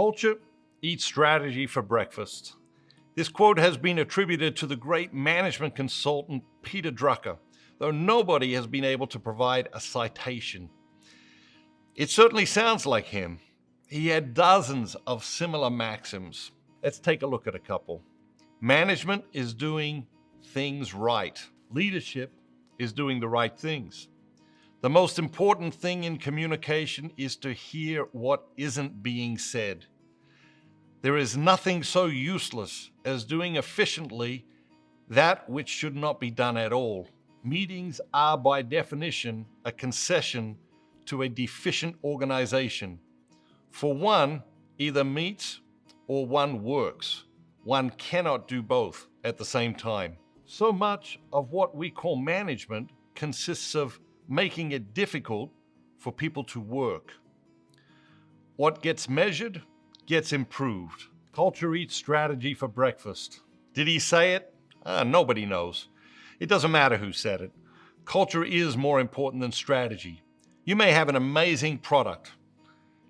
Culture eats strategy for breakfast. This quote has been attributed to the great management consultant Peter Drucker, though nobody has been able to provide a citation. It certainly sounds like him. He had dozens of similar maxims. Let's take a look at a couple. Management is doing things right. Leadership is doing the right things. The most important thing in communication is to hear what isn't being said. There is nothing so useless as doing efficiently that which should not be done at all. Meetings are by definition a concession to a deficient organization. For one either meets or one works. One cannot do both at the same time. So much of what we call management consists of making it difficult for people to work. What gets measured gets improved. Culture eats strategy for breakfast. Did he say it? Nobody knows. It doesn't matter who said it. Culture is more important than strategy. You may have an amazing product.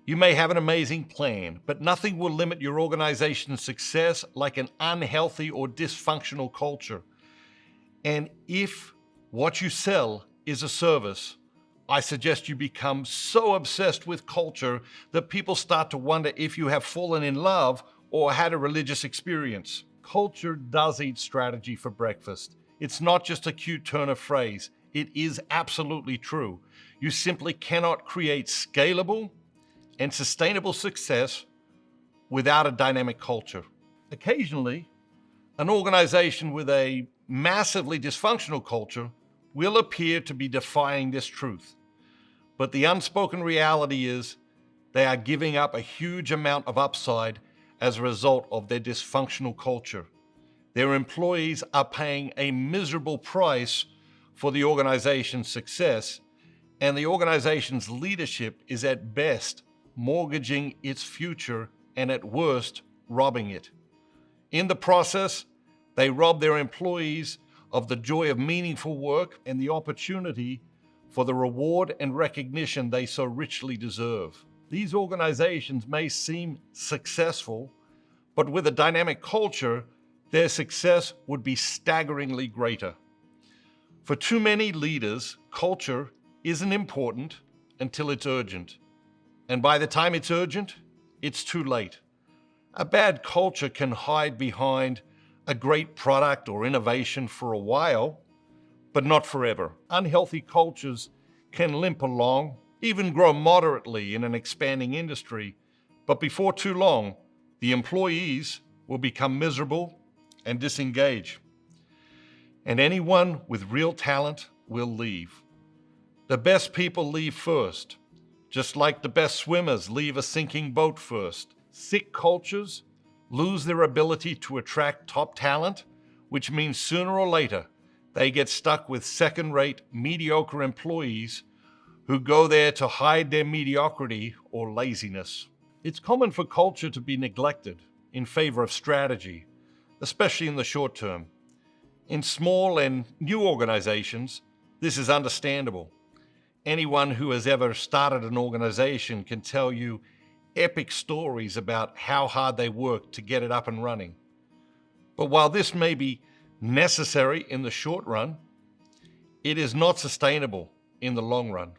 You may have an amazing plan, but nothing will limit your organization's success like an unhealthy or dysfunctional culture. And if what you sell is a service, I suggest you become so obsessed with culture that people start to wonder if you have fallen in love or had a religious experience. Culture does eat strategy for breakfast. It's not just a cute turn of phrase. It is absolutely true. You simply cannot create scalable and sustainable success without a dynamic culture. Occasionally, an organization with a massively dysfunctional culture will appear to be defying this truth. But the unspoken reality is they are giving up a huge amount of upside as a result of their dysfunctional culture. Their employees are paying a miserable price for the organization's success, and the organization's leadership is at best mortgaging its future and at worst robbing it. In the process, they rob their employees of the joy of meaningful work and the opportunity for the reward and recognition they so richly deserve. These organizations may seem successful, but with a dynamic culture, their success would be staggeringly greater. For too many leaders, culture isn't important until it's urgent. And by the time it's urgent, it's too late. A bad culture can hide behind a great product or innovation for a while, but not forever. Unhealthy cultures can limp along, even grow moderately in an expanding industry, but before too long, the employees will become miserable and disengage. And anyone with real talent will leave. The best people leave first, just like the best swimmers leave a sinking boat first. Sick cultures lose their ability to attract top talent, which means sooner or later they get stuck with second-rate, mediocre employees who go there to hide their mediocrity or laziness. It's common for culture to be neglected in favor of strategy, especially in the short term. In small and new organizations, this is understandable. Anyone who has ever started an organization can tell you epic stories about how hard they worked to get it up and running. But while this may be necessary in the short run, it is not sustainable in the long run.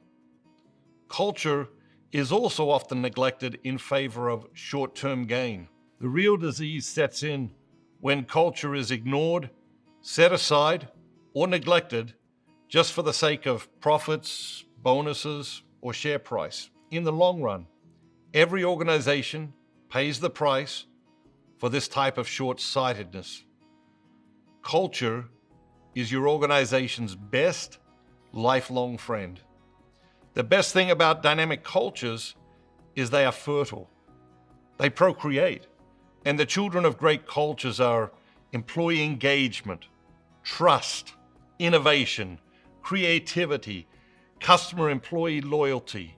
Culture is also often neglected in favor of short-term gain. The real disease sets in when culture is ignored, set aside, or neglected just for the sake of profits, bonuses, or share price. In the long run, every organization pays the price for this type of short-sightedness. Culture is your organization's best lifelong friend. The best thing about dynamic cultures is they are fertile. They procreate. And the children of great cultures are employee engagement, trust, innovation, creativity, customer-employee loyalty,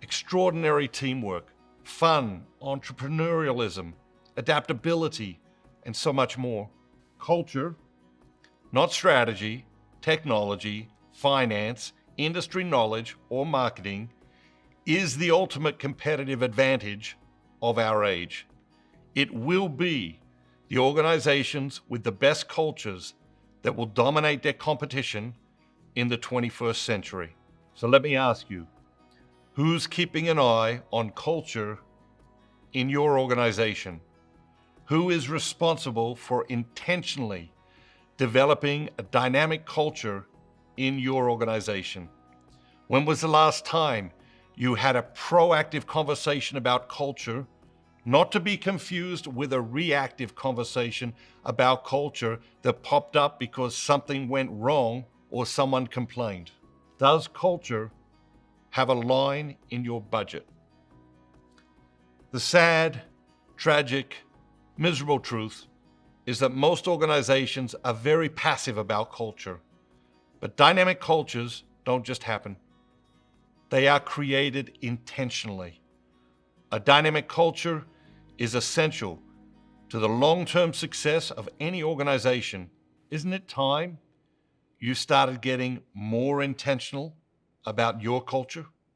extraordinary teamwork, fun, entrepreneurialism, adaptability, and so much more. Culture, not strategy, technology, finance, industry knowledge, or marketing, is the ultimate competitive advantage of our age. It will be the organizations with the best cultures that will dominate their competition in the 21st century. So let me ask you, who's keeping an eye on culture in your organization? Who is responsible for intentionally developing a dynamic culture in your organization? When was the last time you had a proactive conversation about culture, not to be confused with a reactive conversation about culture that popped up because something went wrong or someone complained? Does culture have a line in your budget? The sad, tragic, miserable truth is that most organizations are very passive about culture. But dynamic cultures don't just happen. They are created intentionally. A dynamic culture is essential to the long-term success of any organization. Isn't it time you started getting more intentional about your culture?